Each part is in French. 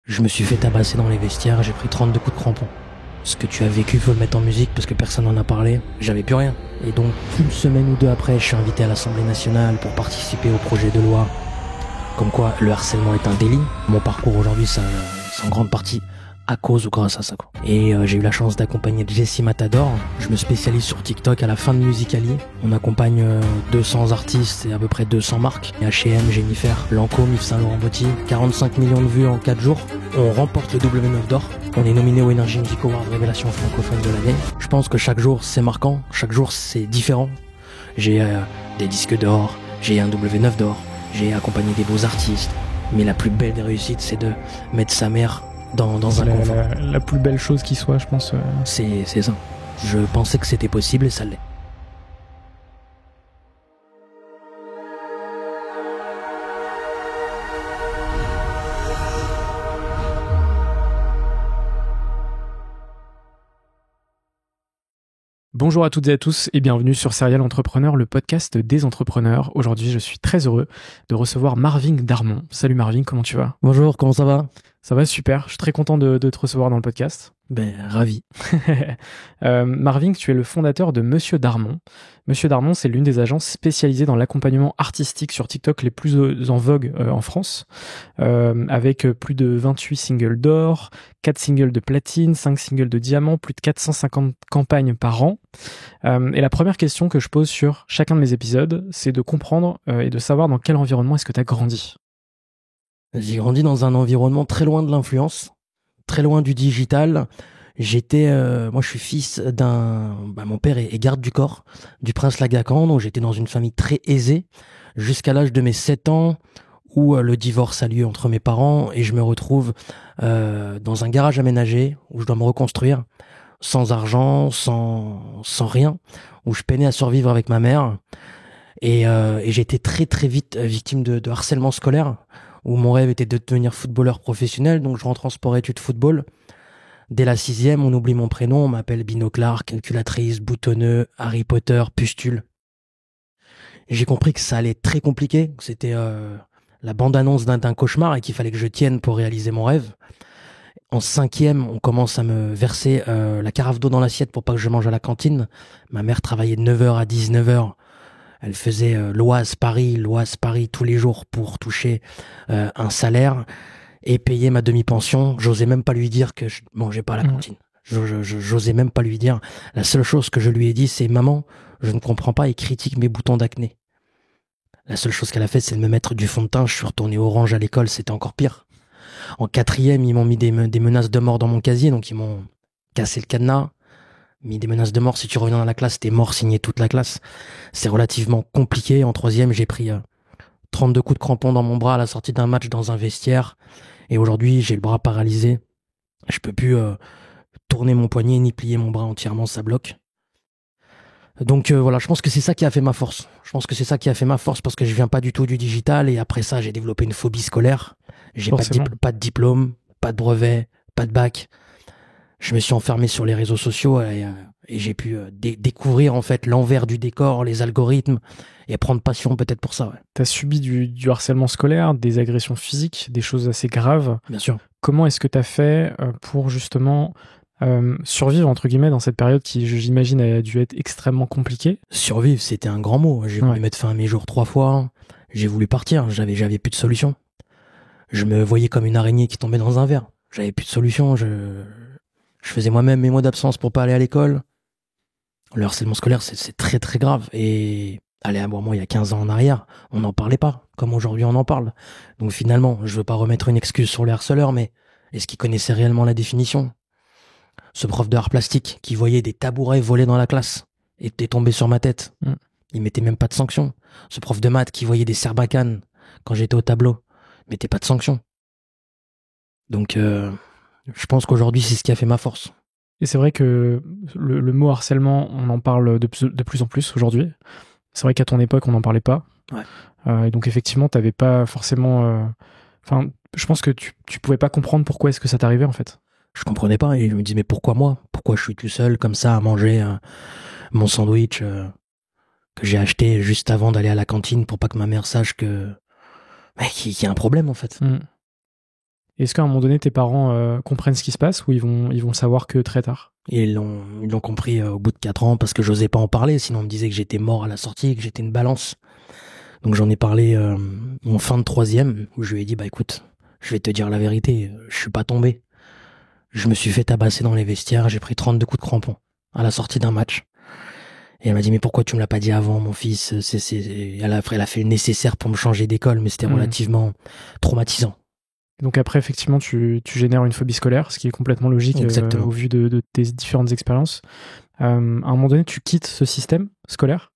Je me suis fait tabasser dans les vestiaires et j'ai pris 32 coups de crampon. Ce que tu as vécu, faut le mettre en musique parce que personne n'en a parlé. J'avais plus rien. Et donc, une semaine ou deux après, je suis invité à l'Assemblée nationale pour participer au projet de loi. Comme quoi, le harcèlement est un délit. Mon parcours aujourd'hui, c'est en grande partie à cause ou grâce à ça, quoi. Et j'ai eu la chance d'accompagner Jessie Matador. Je me spécialise sur TikTok à la fin de Musical.ly. On accompagne 200 artistes et à peu près 200 marques. H&M, Jennifer, Lancôme, Yves Saint Laurent Botti. 45 millions de vues en 4 jours. On remporte le W9 d'or. On est nominé au Energy Music Award Révélation francophone de l'année. Je pense que chaque jour c'est marquant, chaque jour c'est différent. J'ai des disques d'or, j'ai un W9 d'or, j'ai accompagné des beaux artistes. Mais la plus belle des réussites, c'est de mettre sa mère dans un confort. La plus belle chose qui soit, je pense. C'est ça. Je pensais que c'était possible et ça l'est. Bonjour à toutes et à tous et bienvenue sur Serial Entrepreneur, le podcast des entrepreneurs. Aujourd'hui, je suis très heureux de recevoir Marvin Darmon. Salut Marvin, comment tu vas ? Bonjour, comment ça va ? Ça va super, je suis très content de te recevoir dans le podcast. Ravi. Marvin, tu es le fondateur de Monsieur Darmon. Monsieur Darmon, c'est l'une des agences spécialisées dans l'accompagnement artistique sur TikTok les plus en vogue en France, avec plus de 28 singles d'or, 4 singles de platine, 5 singles de diamant, plus de 450 campagnes par an. Et la première question que je pose sur chacun de mes épisodes, c'est de comprendre et de savoir dans quel environnement est-ce que tu as grandi. J'ai grandi dans un environnement très loin de l'influence, très loin du digital. Moi je suis fils mon père est garde du corps du prince Lagacan, donc j'étais dans une famille très aisée jusqu'à l'âge de mes 7 ans où le divorce a lieu entre mes parents et je me retrouve dans un garage aménagé où je dois me reconstruire sans argent, sans rien, où je peinais à survivre avec ma mère et j'ai été très très vite victime de harcèlement scolaire où mon rêve était de devenir footballeur professionnel, donc je rentre en sport-études football. Dès la 6e, on oublie mon prénom, on m'appelle Binoclard, calculatrice, boutonneux, Harry Potter, pustule. J'ai compris que ça allait être très compliqué, que c'était la bande-annonce d'un cauchemar et qu'il fallait que je tienne pour réaliser mon rêve. En 5e, on commence à me verser la carafe d'eau dans l'assiette pour pas que je mange à la cantine. Ma mère travaillait de 9h à 19h. Elle faisait l'Oise-Paris tous les jours pour toucher un salaire et payer ma demi-pension. J'osais même pas lui dire que je mangeais pas à la cantine. J'osais même pas lui dire. La seule chose que je lui ai dit, c'est « Maman, je ne comprends pas et critique mes boutons d'acné ». La seule chose qu'elle a fait, c'est de me mettre du fond de teint. Je suis retourné orange à l'école, c'était encore pire. En 4e, ils m'ont mis des menaces de mort dans mon casier, donc ils m'ont cassé le cadenas. Mis des menaces de mort, si tu reviens dans la classe, t'es mort, signé toute la classe. C'est relativement compliqué. En 3e, j'ai pris 32 coups de crampon dans mon bras à la sortie d'un match dans un vestiaire. Et aujourd'hui, j'ai le bras paralysé. Je peux plus tourner mon poignet ni plier mon bras entièrement, ça bloque. Donc voilà, je pense que c'est ça qui a fait ma force. Je pense que c'est ça qui a fait ma force parce que je viens pas du tout du digital et après ça, j'ai développé une phobie scolaire. J'ai pas de diplôme, pas de brevet, pas de bac. Je me suis enfermé sur les réseaux sociaux et j'ai pu découvrir en fait l'envers du décor, les algorithmes et prendre passion peut-être pour ça. Ouais. T'as subi du harcèlement scolaire, des agressions physiques, des choses assez graves. Bien sûr. Comment est-ce que t'as fait pour justement survivre entre guillemets dans cette période qui, j'imagine, a dû être extrêmement compliquée? Survivre, c'était un grand mot. J'ai voulu mettre fin à mes jours 3 fois. J'ai voulu partir. J'avais plus de solution. Je me voyais comme une araignée qui tombait dans un verre. J'avais plus de solution. Je faisais moi-même mes mois d'absence pour pas aller à l'école. Le harcèlement scolaire, c'est très très grave. Et allez, à moi, il y a 15 ans en arrière, on n'en parlait pas, comme aujourd'hui on en parle. Donc finalement, je veux pas remettre une excuse sur les harceleurs, mais est-ce qu'ils connaissaient réellement la définition ? Ce prof de art plastique qui voyait des tabourets voler dans la classe et était tombé sur ma tête. Il mettait même pas de sanction. Ce prof de maths qui voyait des serbacanes quand j'étais au tableau, mettait pas de sanction. Donc je pense qu'aujourd'hui, c'est ce qui a fait ma force. Et c'est vrai que le mot harcèlement, on en parle de plus en plus aujourd'hui. C'est vrai qu'à ton époque, on n'en parlait pas. Ouais. Et donc, effectivement, tu n'avais pas forcément... je pense que tu pouvais pas comprendre pourquoi est-ce que ça t'arrivait, en fait. Je comprenais pas et je me disais, mais pourquoi moi ? Pourquoi je suis tout seul comme ça à manger mon sandwich que j'ai acheté juste avant d'aller à la cantine pour pas que ma mère sache qu'il y a un problème, en fait. Est-ce qu'à un moment donné, tes parents comprennent ce qui se passe ou ils vont le savoir que très tard? Et ils l'ont compris au bout de 4 ans parce que j'osais pas en parler, sinon on me disait que j'étais mort à la sortie, que j'étais une balance. Donc j'en ai parlé en fin de troisième, où je lui ai dit, bah écoute, je vais te dire la vérité, je suis pas tombé. Je me suis fait tabasser dans les vestiaires, j'ai pris 32 coups de crampon à la sortie d'un match. Et elle m'a dit, mais pourquoi tu me l'as pas dit avant, mon fils? Elle a fait le nécessaire pour me changer d'école, mais c'était relativement traumatisant. Donc après, effectivement, tu génères une phobie scolaire, ce qui est complètement logique au vu de tes différentes expériences. À un moment donné, tu quittes ce système scolaire?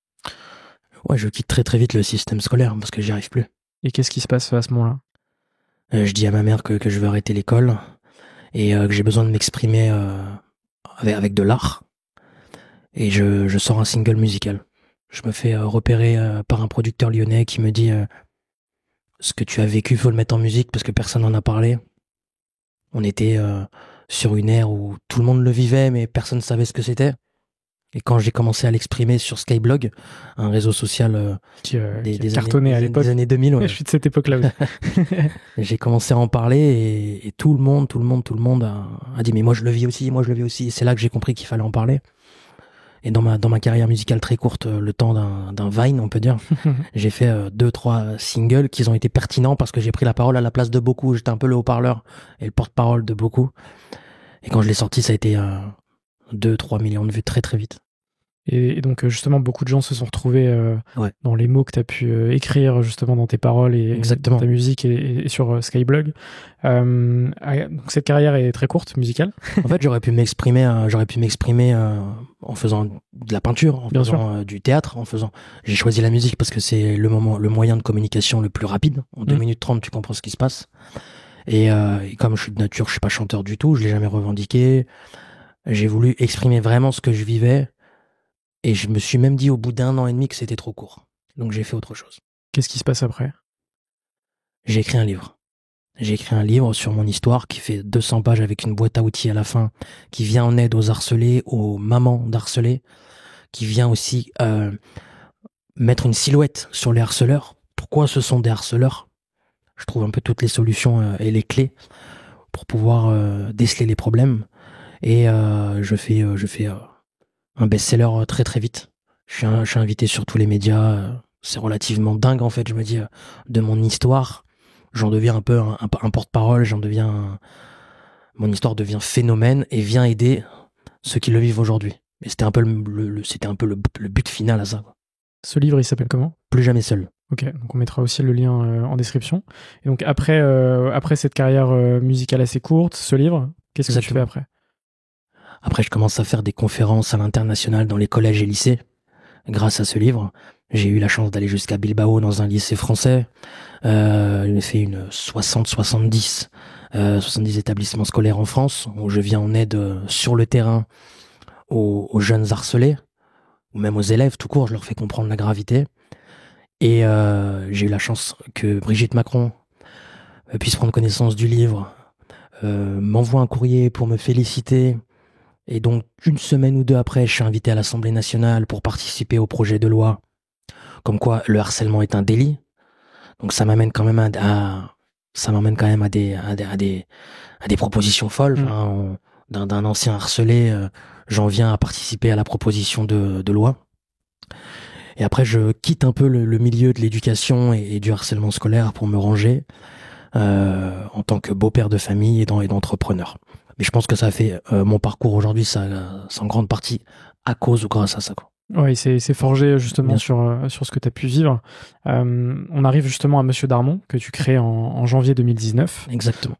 Ouais, je quitte très très vite le système scolaire parce que j'y arrive plus. Et qu'est-ce qui se passe à ce moment-là? Je dis à ma mère que je veux arrêter l'école et que j'ai besoin de m'exprimer avec de l'art. Et je sors un single musical. Je me fais repérer par un producteur lyonnais qui me dit ce que tu as vécu, faut le mettre en musique parce que personne n'en a parlé. On était sur une ère où tout le monde le vivait, mais personne ne savait ce que c'était. Et quand j'ai commencé à l'exprimer sur Skyblog, un réseau social qui cartonnait à l'époque, des années 2000, ouais. Je suis de cette époque-là aussi. J'ai commencé à en parler et tout le monde a dit mais moi je le vis aussi. Et c'est là que j'ai compris qu'il fallait en parler. Et dans ma carrière musicale très courte, le temps d'un Vine, on peut dire, j'ai fait 2-3 singles qui ont été pertinents parce que j'ai pris la parole à la place de beaucoup. J'étais un peu le haut-parleur et le porte-parole de beaucoup. Et quand je l'ai sorti, ça a été 2-3 millions de vues très très vite. Et donc justement, beaucoup de gens se sont retrouvés dans les mots que tu as pu écrire justement dans tes paroles et dans ta musique et sur Skyblog. Donc cette carrière est très courte, musicale. En fait, j'aurais pu m'exprimer en faisant de la peinture, en faisant du théâtre, J'ai choisi la musique parce que c'est le moyen de communication le plus rapide. En 2 minutes 30, tu comprends ce qui se passe. Et comme je suis de nature, je suis pas chanteur du tout, je l'ai jamais revendiqué. J'ai voulu exprimer vraiment ce que je vivais. Et je me suis même dit au bout d'1 an et demi que c'était trop court. Donc j'ai fait autre chose. Qu'est-ce qui se passe après? J'ai écrit un livre. J'ai écrit un livre sur mon histoire qui fait 200 pages avec une boîte à outils à la fin, qui vient en aide aux harcelés, aux mamans d'harcelés, qui vient aussi mettre une silhouette sur les harceleurs. Pourquoi ce sont des harceleurs? Je trouve un peu toutes les solutions et les clés pour pouvoir déceler les problèmes. Et je fais un best-seller très très vite. Je suis invité sur tous les médias. C'est relativement dingue en fait. Je me dis de mon histoire, j'en deviens un peu un porte-parole. Mon histoire devient phénomène et vient aider ceux qui le vivent aujourd'hui. Et c'était un peu le but final à ça, quoi. Ce livre, il s'appelle comment? Plus jamais seul. Ok, donc on mettra aussi le lien en description. Et donc après cette carrière musicale assez courte, ce livre, qu'est-ce que tu fais après? Après, je commence à faire des conférences à l'international dans les collèges et lycées. Grâce à ce livre, j'ai eu la chance d'aller jusqu'à Bilbao dans un lycée français. J'ai fait une 70 établissements scolaires en France où je viens en aide sur le terrain aux jeunes harcelés ou même aux élèves tout court. Je leur fais comprendre la gravité. Et j'ai eu la chance que Brigitte Macron puisse prendre connaissance du livre, m'envoie un courrier pour me féliciter. Et donc, 1 semaine ou 2 après, je suis invité à l'Assemblée nationale pour participer au projet de loi comme quoi le harcèlement est un délit. Donc, ça m'amène quand même à des propositions folles. Enfin, d'un ancien harcelé, j'en viens à participer à la proposition de loi. Et après, je quitte un peu le milieu de l'éducation et du harcèlement scolaire pour me ranger en tant que beau-père de famille et d'entrepreneur. Mais je pense que ça a fait mon parcours aujourd'hui, c'est en grande partie à cause ou grâce à ça, quoi. Oui, c'est forgé justement sur ce que tu as pu vivre. On arrive justement à Monsieur Darmon, que tu crées en janvier 2019. Exactement.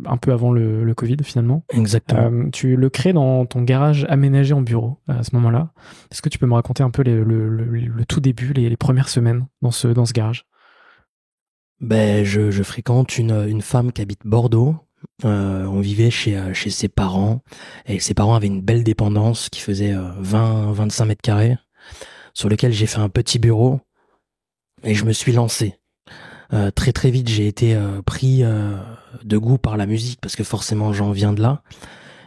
Un peu avant le Covid finalement. Exactement. Tu le crées dans ton garage aménagé en bureau à ce moment-là. Est-ce que tu peux me raconter un peu le tout début, les premières semaines dans ce garage? Ben, je fréquente une femme qui habite Bordeaux. On vivait chez ses parents et ses parents avaient une belle dépendance qui faisait 20-25 mètres carrés sur lequel j'ai fait un petit bureau et je me suis lancé. Très très vite j'ai été pris de goût par la musique parce que forcément j'en viens de là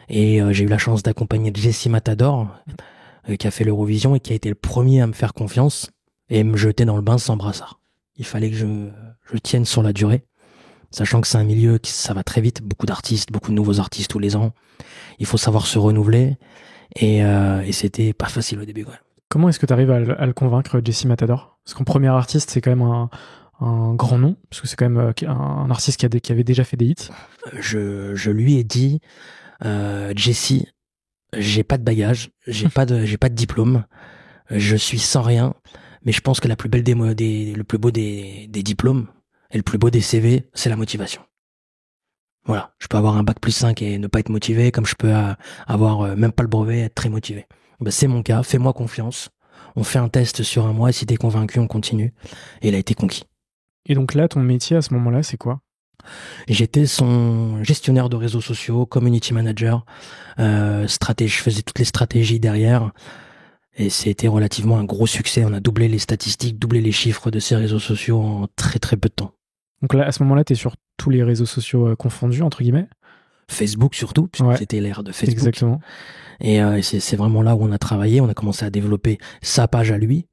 et j'ai eu la chance d'accompagner Jessie Matador qui a fait l'Eurovision et qui a été le premier à me faire confiance et me jeter dans le bain sans brassard. Il fallait que je tienne sur la durée. Sachant que c'est un milieu qui ça va très vite, beaucoup d'artistes, beaucoup de nouveaux artistes tous les ans. Il faut savoir se renouveler et c'était pas facile au début. Ouais. Comment est-ce que tu arrives à le convaincre, Jesse Matador? Parce qu'en premier artiste, c'est quand même un grand nom, parce que c'est quand même un artiste qui avait déjà fait des hits. Je lui ai dit, Jesse, j'ai pas de bagage, j'ai pas de diplôme, je suis sans rien, mais je pense que la plus belle le plus beau des diplômes et le plus beau des CV, c'est la motivation. Voilà, je peux avoir un bac plus 5 et ne pas être motivé, comme je peux avoir même pas le brevet et être très motivé. Ben, c'est mon cas, fais-moi confiance. On fait un test sur un mois et si t'es convaincu, on continue. Et il a été conquis. Et donc là, ton métier à ce moment-là, c'est quoi? J'étais son gestionnaire de réseaux sociaux, community manager, je faisais toutes les stratégies derrière. Et c'était relativement un gros succès. On a doublé les statistiques, doublé les chiffres de ces réseaux sociaux en très très peu de temps. Donc là, à ce moment-là, t'es sur tous les réseaux sociaux confondus, entre guillemets? Facebook surtout, puisque Ouais, c'était l'ère de Facebook. exactement. Et c'est vraiment là où on a travaillé. On a commencé à développer sa page à lui.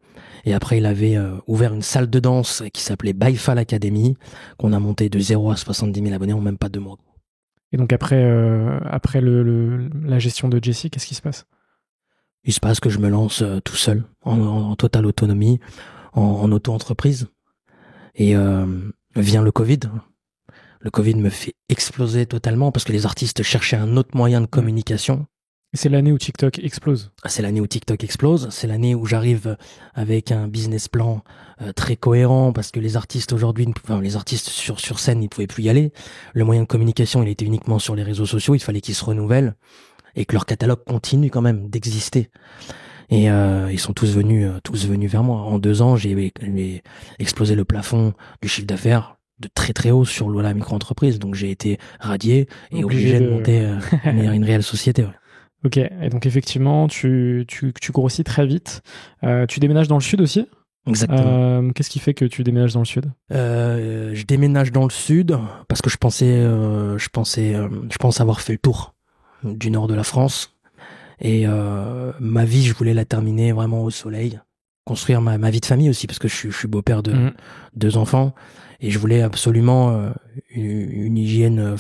Et après, il avait ouvert une salle de danse qui s'appelait Byfall Academy, qu'on a monté de 0 à 70 000 abonnés en même pas 2 mois. Et donc après la gestion de Jesse, qu'est-ce qui se passe? Il se passe que je me lance tout seul, en totale autonomie, en auto-entreprise. Et vient le Covid. Le Covid me fait exploser totalement parce que les artistes cherchaient un autre moyen de communication. C'est l'année où TikTok explose. C'est l'année où TikTok explose. C'est l'année où j'arrive avec un business plan très cohérent parce que les artistes aujourd'hui, les artistes sur scène, ils pouvaient plus y aller. Le moyen de communication, il était uniquement sur les réseaux sociaux. Il fallait qu'ils se renouvellent et que leur catalogue continue quand même d'exister. Et ils sont tous venus vers moi. En 2 ans, j'ai explosé le plafond du chiffre d'affaires de très très haut sur la micro-entreprise. Donc j'ai été radié et obligé de monter une réelle société. Ouais. Ok, et donc effectivement, tu grossis très vite. Tu déménages dans le sud aussi? Exactement. Qu'est-ce qui fait que tu déménages dans le sud? Je déménage dans le sud parce que je pense avoir fait le tour du nord de la France. Et ma vie, je voulais la terminer vraiment au soleil. Construire ma vie de famille aussi, parce que je suis beau-père de 2 enfants. Et je voulais absolument une hygiène,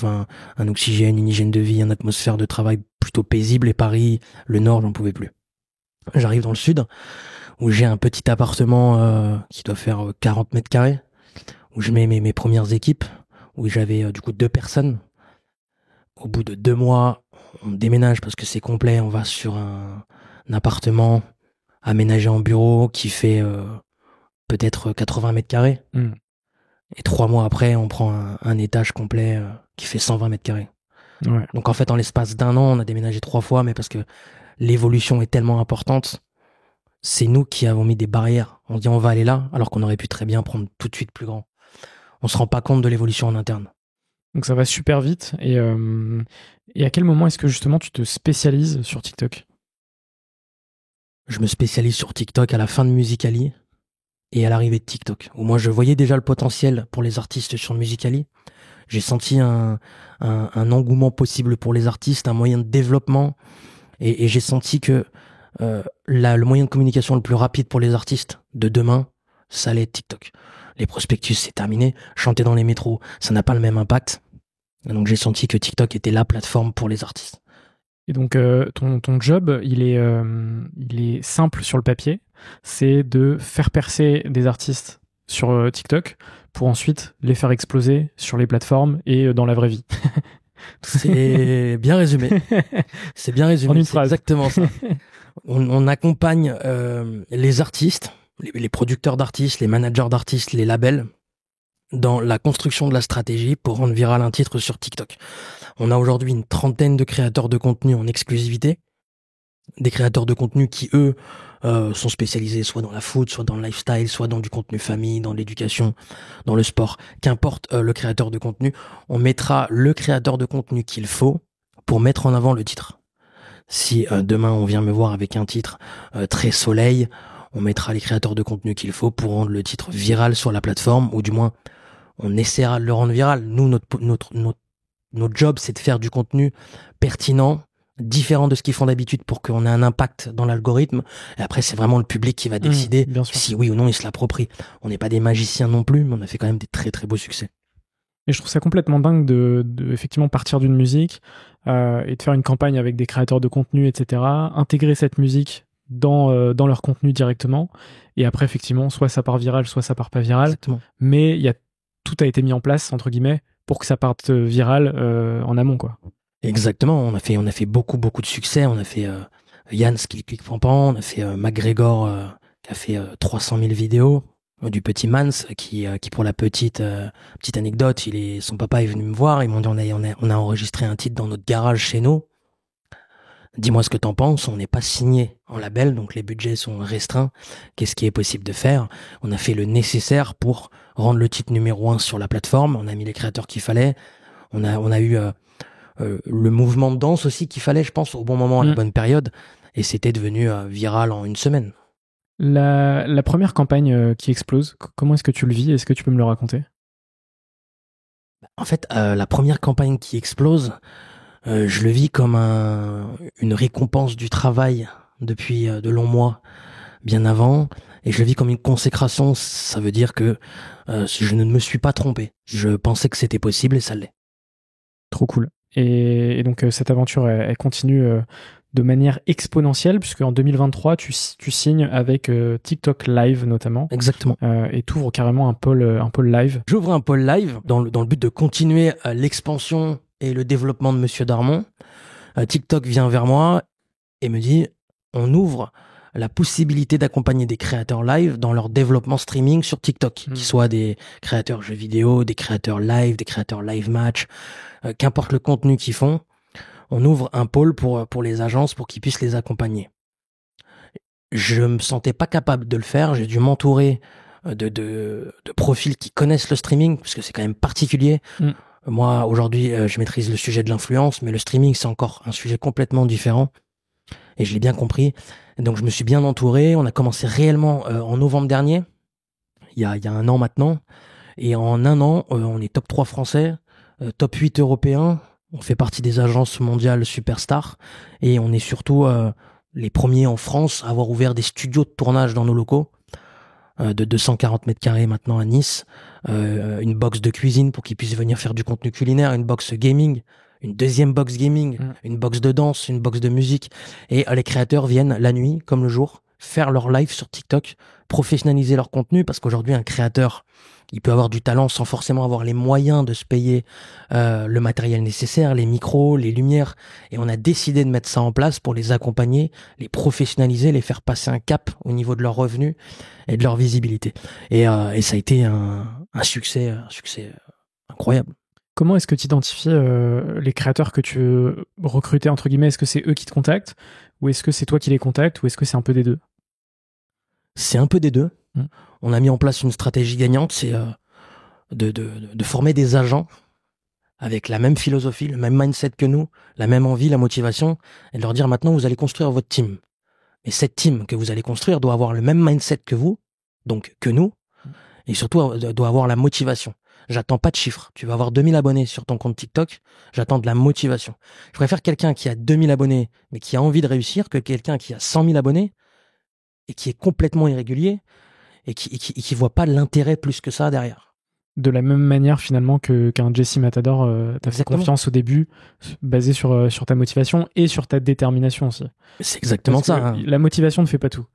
un oxygène, une hygiène de vie, une atmosphère de travail plutôt paisible. Et Paris, le Nord, j'en pouvais plus. J'arrive dans le Sud, où j'ai un petit appartement qui doit faire 40 mètres carrés, où je mets mes premières équipes, où j'avais du coup 2 personnes. Au bout de 2 mois, on déménage parce que c'est complet. On va sur un appartement aménagé en bureau qui fait peut-être 80 mètres carrés. Et 3 mois après, on prend un étage complet qui fait 120 mètres carrés. Ouais. Donc en fait, en l'espace d'1 an, on a déménagé 3 fois, mais parce que l'évolution est tellement importante, c'est nous qui avons mis des barrières. On dit on va aller là, alors qu'on aurait pu très bien prendre tout de suite plus grand. On se rend pas compte de l'évolution en interne. Donc ça va super vite. Et à quel moment est-ce que justement tu te spécialises sur TikTok? Je me spécialise sur TikTok à la fin de Musical.ly et à l'arrivée de TikTok, où moi je voyais déjà le potentiel pour les artistes sur Musical.ly. J'ai senti un engouement possible pour les artistes, un moyen de développement, et j'ai senti que le moyen de communication le plus rapide pour les artistes de demain, ça allait être TikTok. Les prospectus, c'est terminé. Chanter dans les métros, ça n'a pas le même impact. Et donc j'ai senti que TikTok était la plateforme pour les artistes. Et donc ton job, il est simple sur le papier. C'est de faire percer des artistes sur TikTok pour ensuite les faire exploser sur les plateformes et dans la vraie vie. C'est bien résumé. C'est bien résumé. En une c'est phrase. Exactement ça. On accompagne les artistes, les producteurs d'artistes, les managers d'artistes, les labels dans la construction de la stratégie pour rendre viral un titre sur TikTok. On a aujourd'hui une 30aine de créateurs de contenu en exclusivité. Des créateurs de contenu qui, eux, sont spécialisés soit dans la food, soit dans le lifestyle, soit dans du contenu famille, dans l'éducation, dans le sport. Qu'importe le créateur de contenu, on mettra le créateur de contenu qu'il faut pour mettre en avant le titre. Si demain on vient me voir avec un titre très soleil, on mettra les créateurs de contenu qu'il faut pour rendre le titre viral sur la plateforme, ou du moins on essaiera de le rendre viral. Nous, notre job, c'est de faire du contenu pertinent, différent de ce qu'ils font d'habitude pour qu'on ait un impact dans l'algorithme. Et après, c'est vraiment le public qui va décider si oui ou non il se l'approprie. On n'est pas des magiciens non plus, mais on a fait quand même des très très beaux succès. Et je trouve ça complètement dingue de effectivement partir d'une musique et de faire une campagne avec des créateurs de contenu, etc. Intégrer cette musique dans leur contenu directement. Et après, effectivement, soit ça part viral, soit ça part pas viral. Exactement. Mais tout a été mis en place, entre guillemets, pour que ça parte viral en amont, quoi. Exactement. On a fait beaucoup de succès. On a fait Yann Click Pampan, on a fait McGregor qui a fait 300 000 vidéos. Du petit Mans qui pour la petite anecdote, son papa est venu me voir, ils m'ont dit on a enregistré un titre dans notre garage chez nous. Dis-moi ce que t'en penses, on n'est pas signé en label, donc les budgets sont restreints. Qu'est-ce qui est possible de faire? On a fait le nécessaire pour rendre le titre numéro 1 sur la plateforme, on a mis les créateurs qu'il fallait, on a eu le mouvement de danse aussi qu'il fallait, je pense, au bon moment, à la bonne période, et c'était devenu viral en une semaine. La première campagne qui explose, comment est-ce que tu le vis? Est-ce que tu peux me le raconter? En fait, la première campagne qui explose, je le vis comme une récompense du travail depuis de longs mois, bien avant, et je le vis comme une consécration. Ça veut dire que je ne me suis pas trompé. Je pensais que c'était possible et ça l'est. Trop cool. Et donc cette aventure, elle continue de manière exponentielle, puisque en 2023, tu signes avec TikTok Live notamment. Exactement. Et tu ouvres carrément un pôle live. J'ouvre un pôle live dans le but de continuer l'expansion et le développement de Monsieur Darmon. TikTok vient vers moi et me dit on ouvre la possibilité d'accompagner des créateurs live dans leur développement streaming sur TikTok, qu'ils soient des créateurs jeux vidéo, des créateurs live, des créateurs live match, qu'importe le contenu qu'ils font. On ouvre un pôle pour les agences pour qu'ils puissent les accompagner. Je me sentais pas capable de le faire. J'ai dû m'entourer de profils qui connaissent le streaming, parce que c'est quand même particulier. Moi, aujourd'hui, je maîtrise le sujet de l'influence, mais le streaming, c'est encore un sujet complètement différent. Et je l'ai bien compris. Donc, je me suis bien entouré. On a commencé réellement en novembre dernier, il y a un an maintenant. Et en un an, on est top 3 français, top 8 européens. On fait partie des agences mondiales superstars et on est surtout les premiers en France à avoir ouvert des studios de tournage dans nos locaux de 240 mètres carrés maintenant à Nice, une box de cuisine pour qu'ils puissent venir faire du contenu culinaire, une box gaming, une deuxième box gaming, une box de danse, une box de musique, et les créateurs viennent la nuit comme le jour faire leur live sur TikTok, professionnaliser leur contenu, parce qu'aujourd'hui un créateur il peut avoir du talent sans forcément avoir les moyens de se payer le matériel nécessaire, les micros, les lumières. Et on a décidé de mettre ça en place pour les accompagner, les professionnaliser, les faire passer un cap au niveau de leurs revenus et de leur visibilité. Et ça a été un succès incroyable. Comment est-ce que tu identifies les créateurs que tu veux recruter, entre guillemets? Est-ce que c'est eux qui te contactent? Ou est-ce que c'est toi qui les contactes? Ou est-ce que c'est un peu des deux? C'est un peu des deux. On a mis en place une stratégie gagnante, c'est de former des agents avec la même philosophie, le même mindset que nous, la même envie, la motivation, et de leur dire maintenant vous allez construire votre team. Et cette team que vous allez construire doit avoir le même mindset que vous, donc que nous, et surtout doit avoir la motivation. J'attends pas de chiffres. Tu vas avoir 2000 abonnés sur ton compte TikTok, j'attends de la motivation. Je préfère quelqu'un qui a 2000 abonnés, mais qui a envie de réussir, que quelqu'un qui a 100 000 abonnés, et qui est complètement irrégulier, et qui voit pas l'intérêt plus que ça derrière. De la même manière finalement qu'un Jesse Matador t'a fait confiance au début, basé sur ta motivation et sur ta détermination aussi. C'est exactement ça. Hein. La motivation ne fait pas tout.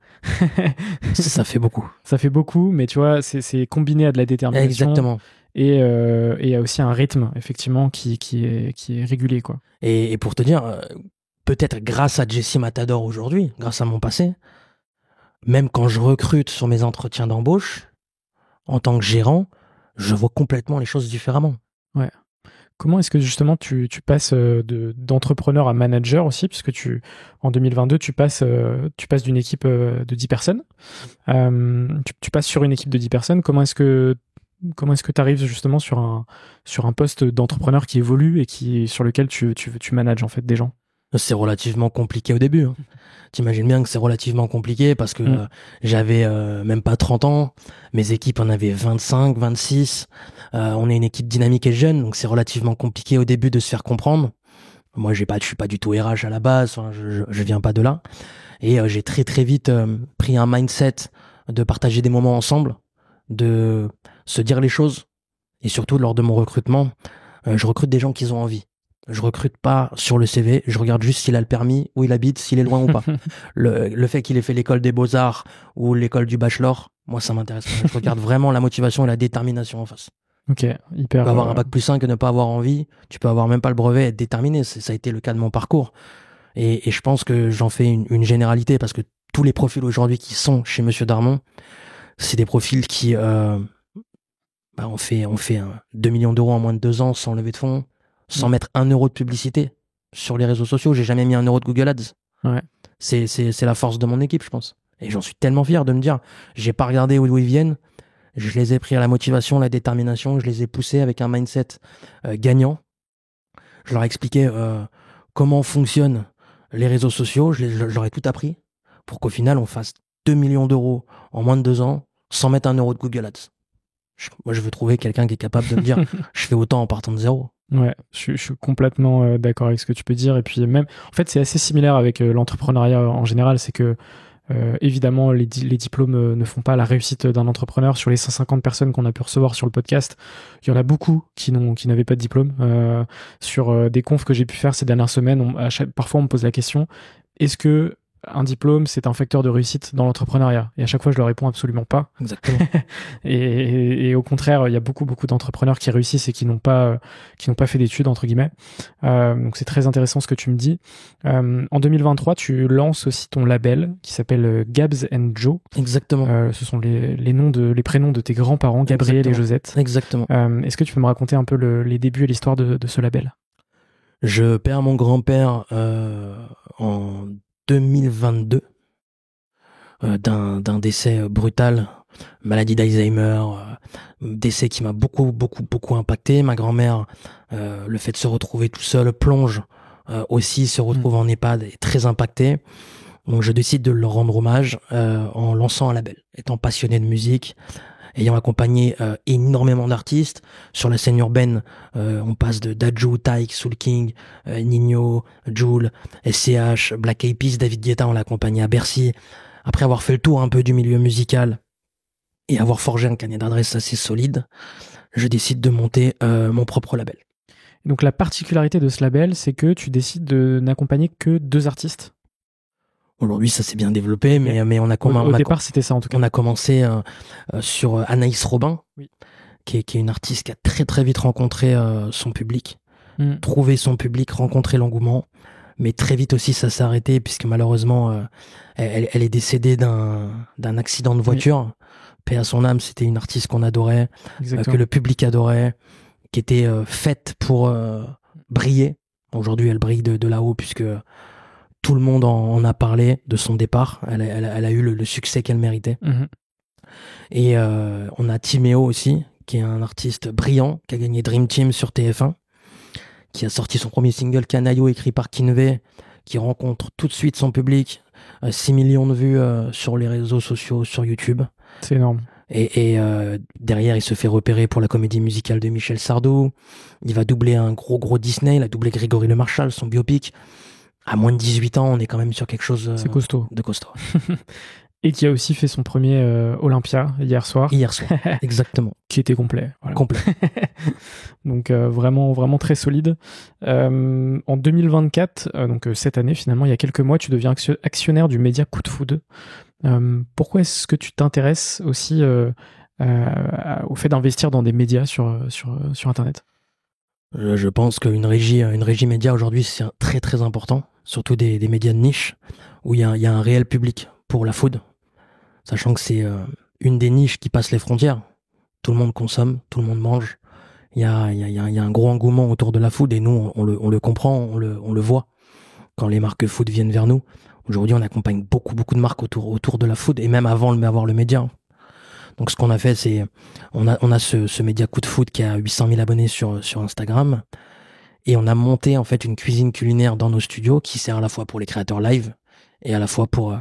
Ça fait beaucoup. Ça fait beaucoup, mais tu vois, c'est combiné à de la détermination. Exactement. Et il y a aussi un rythme effectivement qui est régulier, quoi. Et pour te dire, peut-être grâce à Jesse Matador aujourd'hui, grâce à mon passé, même quand je recrute sur mes entretiens d'embauche, en tant que gérant, je vois complètement les choses différemment. Ouais. Comment est-ce que justement tu passes d'entrepreneur à manager aussi, puisque en 2022 tu passes d'une équipe de 10 personnes, tu passes sur une équipe de 10 personnes. Comment est-ce que tu arrives justement sur un poste d'entrepreneur qui évolue et sur lequel tu manages en fait des gens? C'est relativement compliqué au début. Hein. T'imagines bien que c'est relativement compliqué parce que j'avais même pas 30 ans. Mes équipes en avaient 25, 26. On est une équipe dynamique et jeune, donc c'est relativement compliqué au début de se faire comprendre. Moi, je suis pas du tout RH à la base. Enfin, je viens pas de là. Et j'ai très très vite pris un mindset de partager des moments ensemble, de se dire les choses Et surtout, lors de mon recrutement, je recrute des gens qui ont envie. Je recrute pas sur le CV, je regarde juste s'il a le permis, où il habite, s'il est loin ou pas. Le fait qu'il ait fait l'école des beaux-arts ou l'école du bachelor, moi ça m'intéresse pas. Je regarde vraiment la motivation et la détermination en face. Ok, Tu hyper. peux avoir un bac +5 et ne pas avoir envie, tu peux avoir même pas le brevet et être déterminé. Ça a été le cas de mon parcours. Et je pense que j'en fais une généralité parce que tous les profils aujourd'hui qui sont chez Monsieur Darmon, c'est des profils qui on fait 2 millions d'euros en moins de 2 ans sans lever de fonds, sans mettre 1 euro de publicité sur les réseaux sociaux. J'ai jamais mis 1 euro de Google Ads. Ouais. C'est la force de mon équipe, je pense. Et j'en suis tellement fier de me dire, j'ai pas regardé où ils viennent, je les ai pris à la motivation, la détermination, je les ai poussés avec un mindset gagnant. Je leur ai expliqué comment fonctionnent les réseaux sociaux, je leur ai tout appris pour qu'au final on fasse 2 millions d'euros en moins de 2 ans sans mettre 1 euro de Google Ads. Moi, je veux trouver quelqu'un qui est capable de me dire je fais autant en partant de zéro. Ouais, je suis complètement d'accord avec ce que tu peux dire. Et puis même, en fait, c'est assez similaire avec l'entrepreneuriat en général. C'est que évidemment, les diplômes ne font pas la réussite d'un entrepreneur. Sur les 150 personnes qu'on a pu recevoir sur le podcast, il y en a beaucoup qui n'avaient pas de diplôme. Sur des confs que j'ai pu faire ces dernières semaines, parfois on me pose la question, est-ce que un diplôme, c'est un facteur de réussite dans l'entrepreneuriat? Et à chaque fois, je leur réponds absolument pas. Exactement. et au contraire, il y a beaucoup d'entrepreneurs qui réussissent et qui n'ont pas fait d'études, entre guillemets. Donc c'est très intéressant ce que tu me dis. En 2023, tu lances aussi ton label qui s'appelle Gabs and Joe. Exactement. Ce sont les prénoms de tes grands-parents, Gabriel Exactement. et Josette. Exactement. Est-ce que tu peux me raconter un peu les débuts et l'histoire de ce label? Je perds mon grand-père en 2022 d'un décès brutal, maladie d'Alzheimer, décès qui m'a beaucoup impacté. Ma grand-mère, le fait de se retrouver tout seul, plonge aussi, se retrouve en EHPAD, est très impacté. Donc je décide de leur rendre hommage en lançant un label. Étant passionné de musique, ayant accompagné énormément d'artistes sur la scène urbaine, on passe de Dadju, Taïk, Soul King, Nino, Jul, SCH, Black Eyed Peas, David Guetta, on l'a accompagné à Bercy. Après avoir fait le tour un peu du milieu musical et avoir forgé un carnet d'adresses assez solide, je décide de monter mon propre label. Donc la particularité de ce label, c'est que tu décides de n'accompagner que 2 artistes. Aujourd'hui, ça s'est bien développé, mais on a au départ, c'était ça en tout cas. On a commencé sur Anaïs Robin, oui. qui est une artiste qui a très vite rencontré son public, trouvé son public, rencontré l'engouement, mais très vite aussi ça s'est arrêté puisque malheureusement elle est décédée d'un accident de voiture. Paix à son âme, c'était une artiste qu'on adorait, que le public adorait, qui était faite pour briller. Aujourd'hui, elle brille de là-haut puisque tout le monde en a parlé de son départ. Elle a eu le succès qu'elle méritait. Et on a Timéo aussi, qui est un artiste brillant, qui a gagné Dream Team sur TF1, qui a sorti son premier single Canaillot, écrit par Kinvey, qui rencontre tout de suite son public. 6 millions de vues sur les réseaux sociaux, sur YouTube. C'est énorme. Et derrière, il se fait repérer pour la comédie musicale de Michel Sardou. Il va doubler un gros Disney. Il a doublé Grégory Le Marchal, son biopic. À moins de 18 ans, on est quand même sur quelque chose c'est costaud. De costaud. Et qui a aussi fait son premier Olympia hier soir. Hier soir, exactement. Qui était complet. Voilà. Complet. Donc vraiment très solide. En 2024, donc cette année finalement, il y a quelques mois, tu deviens actionnaire du média Coup de Foudre. Pourquoi est-ce que tu t'intéresses aussi au fait d'investir dans des médias sur Internet? Je pense qu'une régie média aujourd'hui, c'est très important, surtout des médias de niche, où il y a un réel public pour la food, sachant que c'est une des niches qui passe les frontières. Tout le monde consomme, tout le monde mange. Il y a un gros engouement autour de la food et nous, on le comprend, on le voit quand les marques food viennent vers nous. Aujourd'hui, on accompagne beaucoup de marques autour de la food et même avant d'avoir le média. Donc, ce qu'on a fait, c'est on a ce média Coup de Foudre qui a 800 000 abonnés sur Instagram et on a monté en fait une cuisine culinaire dans nos studios qui sert à la fois pour les créateurs live et à la fois pour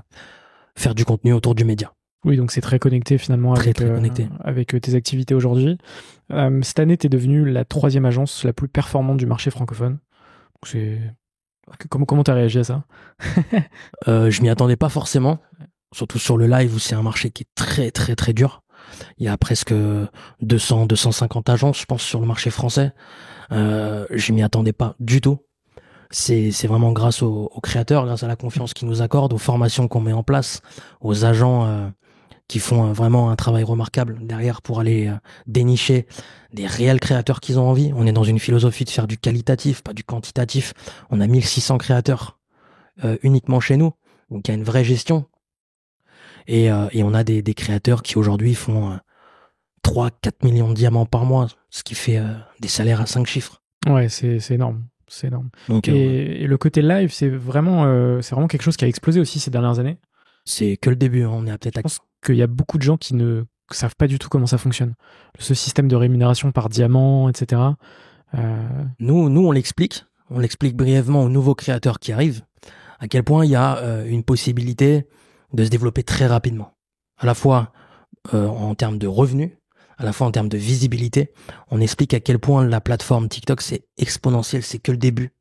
faire du contenu autour du média. Oui, donc c'est très connecté finalement avec tes activités aujourd'hui. Cette année, tu es devenue la 3e agence la plus performante du marché francophone. Comment t'as réagi à ça? Je m'y attendais pas forcément, surtout sur le live où c'est un marché qui est très dur. Il y a presque 250 agences, je pense, sur le marché français. Je m'y attendais pas du tout. C'est vraiment grâce aux créateurs, grâce à la confiance qu'ils nous accordent, aux formations qu'on met en place, aux agents qui font vraiment un travail remarquable derrière pour aller dénicher des réels créateurs qu'ils ont envie. On est dans une philosophie de faire du qualitatif, pas du quantitatif. On a 1600 créateurs uniquement chez nous, donc il y a une vraie gestion. Et on a des créateurs qui aujourd'hui font 3-4 millions de diamants par mois, ce qui fait des salaires à 5 chiffres. Ouais, c'est énorme. C'est énorme. Donc, et le côté live, c'est vraiment quelque chose qui a explosé aussi ces dernières années. C'est que le début, hein. On est peut-être. Je pense qu'il y a beaucoup de gens qui ne savent pas du tout comment ça fonctionne. Ce système de rémunération par diamant, etc. Nous, on l'explique. On l'explique brièvement aux nouveaux créateurs qui arrivent, à quel point il y a une possibilité de se développer très rapidement. À la fois en termes de revenus, à la fois en termes de visibilité. On explique à quel point la plateforme TikTok, c'est exponentiel, c'est que le début.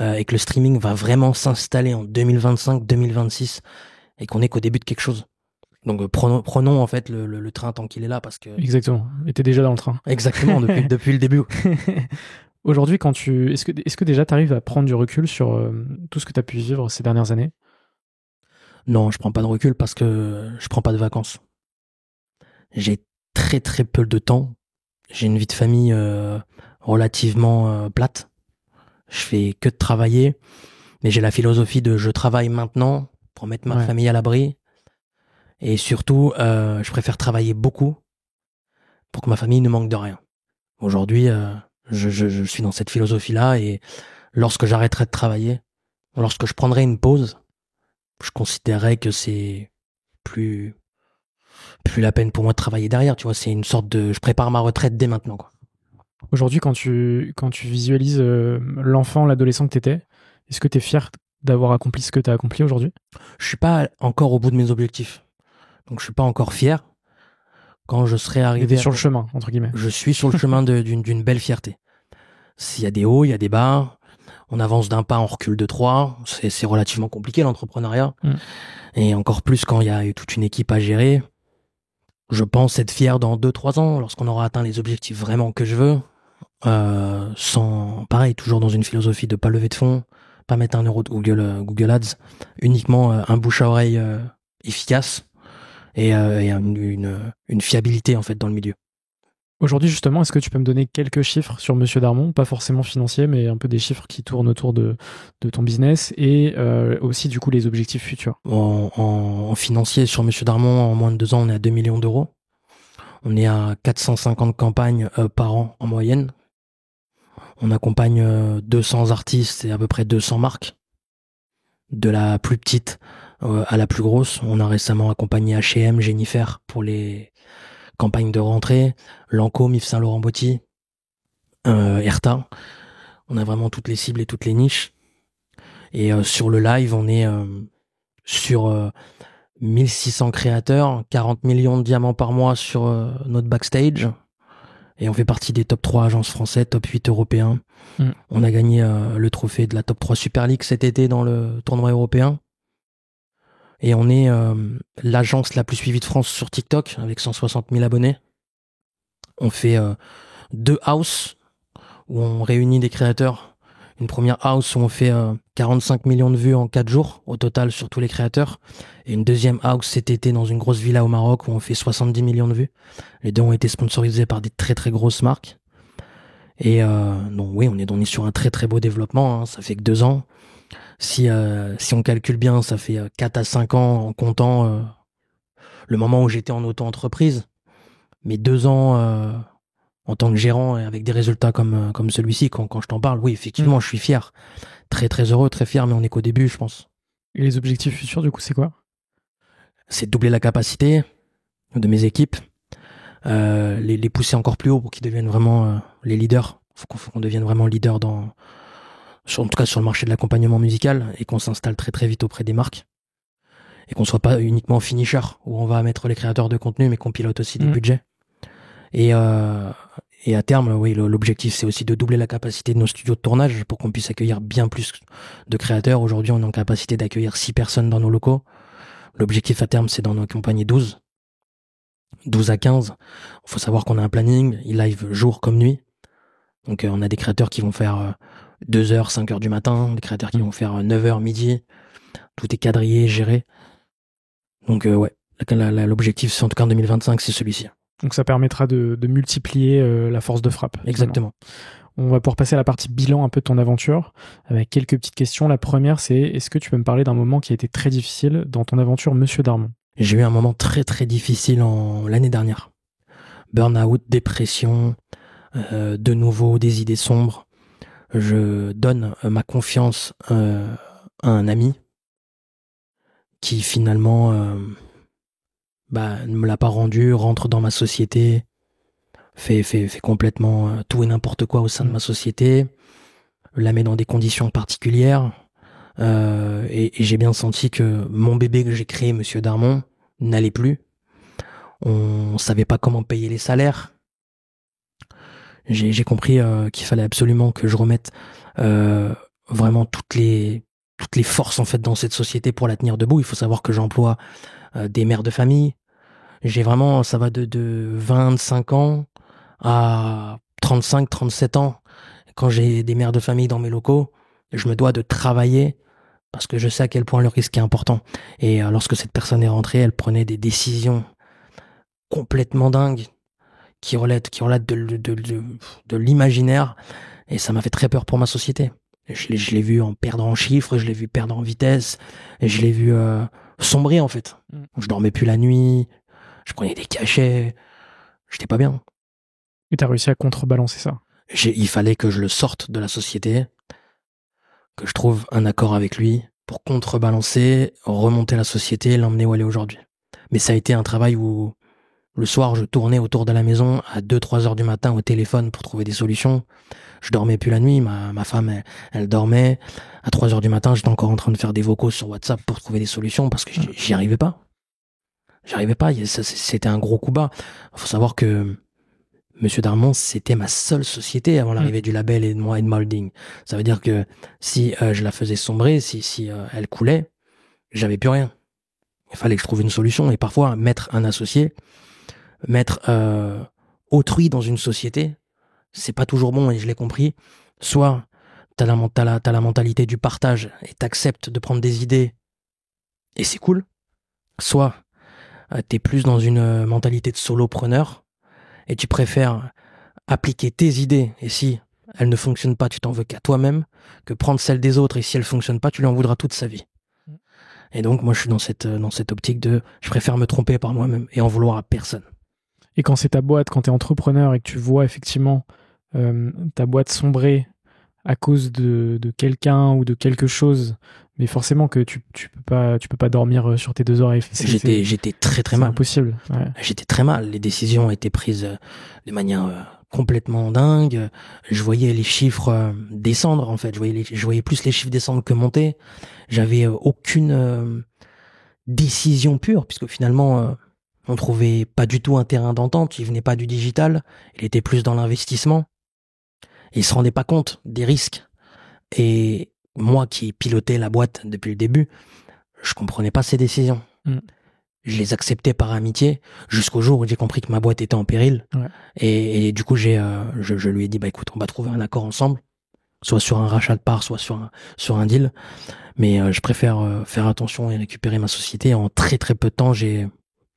Et que le streaming va vraiment s'installer en 2025, 2026, et qu'on est qu'au début de quelque chose. Donc prenons en fait le train tant qu'il est là, parce que... Exactement, et t'es déjà dans le train. Exactement, depuis le début. Aujourd'hui, est-ce que déjà t'arrives à prendre du recul sur tout ce que t'as pu vivre ces dernières années? Non, je prends pas de recul parce que je prends pas de vacances. J'ai très très peu de temps. J'ai une vie de famille relativement plate. Je fais que de travailler, mais j'ai la philosophie de je travaille maintenant pour mettre ma famille à l'abri. Et surtout, je préfère travailler beaucoup pour que ma famille ne manque de rien. Aujourd'hui, je suis dans cette philosophie-là, et lorsque j'arrêterai de travailler, lorsque je prendrai une pause, je considérerais que c'est plus la peine pour moi de travailler derrière, tu vois. C'est une sorte de... Je prépare ma retraite dès maintenant, quoi. Aujourd'hui, quand tu visualises l'enfant, l'adolescent que t'étais, est-ce que t'es fier d'avoir accompli ce que t'as accompli aujourd'hui? Je suis pas encore au bout de mes objectifs. Donc je suis pas encore fier. Quand je serai arrivé... T'es sur le chemin, entre guillemets. Je suis sur le chemin d'une belle fierté. S'il y a des hauts, il y a des bas. On avance d'un pas, on recule de 3. C'est relativement compliqué, l'entrepreneuriat. Et encore plus quand il y a toute une équipe à gérer. Je pense être fier dans 2-3 ans, lorsqu'on aura atteint les objectifs vraiment que je veux. Pareil, toujours dans une philosophie de pas lever de fonds, pas mettre 1 euro de Google Ads, uniquement un bouche à oreille efficace et une fiabilité en fait dans le milieu. Aujourd'hui, justement, est-ce que tu peux me donner quelques chiffres sur Monsieur Darmon, pas forcément financiers, mais un peu des chiffres qui tournent autour de ton business et aussi du coup les objectifs futurs? En financier, sur Monsieur Darmon, en moins de 2 ans, on est à 2 millions d'euros. On est à 450 campagnes par an en moyenne. On accompagne 200 artistes et à peu près 200 marques. De la plus petite à la plus grosse. On a récemment accompagné H&M, Jennifer pour les campagnes de rentrée, Lancôme, Yves Saint Laurent Botti, Erta. On a vraiment toutes les cibles et toutes les niches. Et sur le live, on est sur 1600 créateurs, 40 millions de diamants par mois sur notre backstage. Et on fait partie des top 3 agences françaises, top 8 européens. On a gagné le trophée de la top 3 Super League cet été dans le tournoi européen. Et on est l'agence la plus suivie de France sur TikTok, avec 160 000 abonnés. On fait 2 house, où on réunit des créateurs. Une première house où on fait 45 millions de vues en 4 jours, au total, sur tous les créateurs. Et une deuxième house cet été dans une grosse villa au Maroc, où on fait 70 millions de vues. Les deux ont été sponsorisés par des très très grosses marques. Et donc oui, on est sur un très très beau développement, hein. Ça fait que 2 ans. Si on calcule bien, ça fait 4 à 5 ans en comptant le moment où j'étais en auto-entreprise. Mais 2 ans en tant que gérant et avec des résultats comme celui-ci, quand je t'en parle, oui, effectivement, je suis fier. Très très heureux, très fier, mais on est qu'au début, je pense. Et les objectifs futurs, du coup, c'est quoi? C'est de doubler la capacité de mes équipes, les pousser encore plus haut pour qu'ils deviennent vraiment les leaders. Faut qu'on devienne vraiment leader en tout cas sur le marché de l'accompagnement musical, et qu'on s'installe très très vite auprès des marques. Et qu'on soit pas uniquement finisher, où on va mettre les créateurs de contenu, mais qu'on pilote aussi des budgets. Et à terme, oui, l'objectif, c'est aussi de doubler la capacité de nos studios de tournage pour qu'on puisse accueillir bien plus de créateurs. Aujourd'hui, on est en capacité d'accueillir 6 personnes dans nos locaux. L'objectif à terme, c'est d'en accompagner 12. 12 à 15. Il faut savoir qu'on a un planning, il live jour comme nuit. Donc on a des créateurs qui vont faire 2h, 5h du matin, des créateurs qui vont faire 9h, midi. Tout est quadrillé, géré. Donc ouais, l'objectif, c'est en tout cas en 2025, c'est celui-ci. Donc ça permettra de multiplier la force de frappe. Exactement. On va pouvoir passer à la partie bilan un peu de ton aventure, avec quelques petites questions. La première, c'est est-ce que tu peux me parler d'un moment qui a été très difficile dans ton aventure Monsieur Darmon? J'ai eu un moment très très difficile l'année dernière. Burn-out, dépression, de nouveau des idées sombres. Je donne ma confiance à un ami qui finalement ne me l'a pas rendu, rentre dans ma société, fait complètement tout et n'importe quoi au sein de ma société, la met dans des conditions particulières, et j'ai bien senti que mon bébé que j'ai créé, Monsieur Darmon, n'allait plus. On savait pas comment payer les salaires. J'ai compris qu'il fallait absolument que je remette vraiment toutes les forces en fait dans cette société pour la tenir debout. Il faut savoir que j'emploie des mères de famille. J'ai vraiment, ça va de 25 ans à 35, 37 ans. Quand j'ai des mères de famille dans mes locaux, je me dois de travailler parce que je sais à quel point le risque est important. Et lorsque cette personne est rentrée, elle prenait des décisions complètement dingues qui relatent de l'imaginaire. Et ça m'a fait très peur pour ma société. Je l'ai vu en perdre en chiffres, je l'ai vu perdre en vitesse, et je l'ai vu sombrer en fait. Je dormais plus la nuit, je prenais des cachets, j'étais pas bien. Et t'as réussi à contrebalancer ça? Il fallait que je le sorte de la société, que je trouve un accord avec lui pour contrebalancer, remonter la société, l'emmener où elle est aujourd'hui. Mais ça a été un travail où le soir je tournais autour de la maison à 2-3 heures du matin au téléphone pour trouver des solutions. Je dormais plus la nuit, ma femme elle dormait. À 3 heures du matin, j'étais encore en train de faire des vocaux sur WhatsApp pour trouver des solutions parce que j'y arrivais pas. C'était un gros coup bas. Il faut savoir que Monsieur Darmon, c'était ma seule société avant l'arrivée du label et de moi et de Molding. Ça veut dire que si je la faisais sombrer, si elle coulait, j'avais plus rien. Il fallait que je trouve une solution. Et parfois, mettre un associé, mettre autrui dans une société, c'est pas toujours bon, et je l'ai compris. Soit t'as la mentalité du partage et t'acceptes de prendre des idées et c'est cool. Soit t'es plus dans une mentalité de solopreneur et tu préfères appliquer tes idées, et si elles ne fonctionnent pas, tu t'en veux qu'à toi-même, que prendre celles des autres, et si elles fonctionnent pas, tu lui en voudras toute sa vie. Et donc moi je suis dans cette optique de je préfère me tromper par moi-même et en vouloir à personne. Et quand c'est ta boîte, quand t'es entrepreneur et que tu vois effectivement ta boîte sombrer à cause de quelqu'un ou de quelque chose, mais forcément que tu peux pas dormir sur tes deux oreilles. J'étais très mal. C'est impossible. Ouais. J'étais très mal. Les décisions étaient prises de manière complètement dingue. Je voyais les chiffres descendre en fait. Je voyais plus les chiffres descendre que monter. J'avais aucune décision pure puisque finalement on trouvait pas du tout un terrain d'entente. Il venait pas du digital. Il était plus dans l'investissement. Et il se rendait pas compte des risques. Et moi qui pilotais la boîte depuis le début, je comprenais pas ces décisions. Je les acceptais par amitié jusqu'au jour où j'ai compris que ma boîte était en péril. Ouais. Et du coup, je lui ai dit, bah écoute, on va trouver un accord ensemble, soit sur un rachat de parts, soit sur un deal. Mais je préfère faire attention et récupérer ma société. En très très peu de temps, j'ai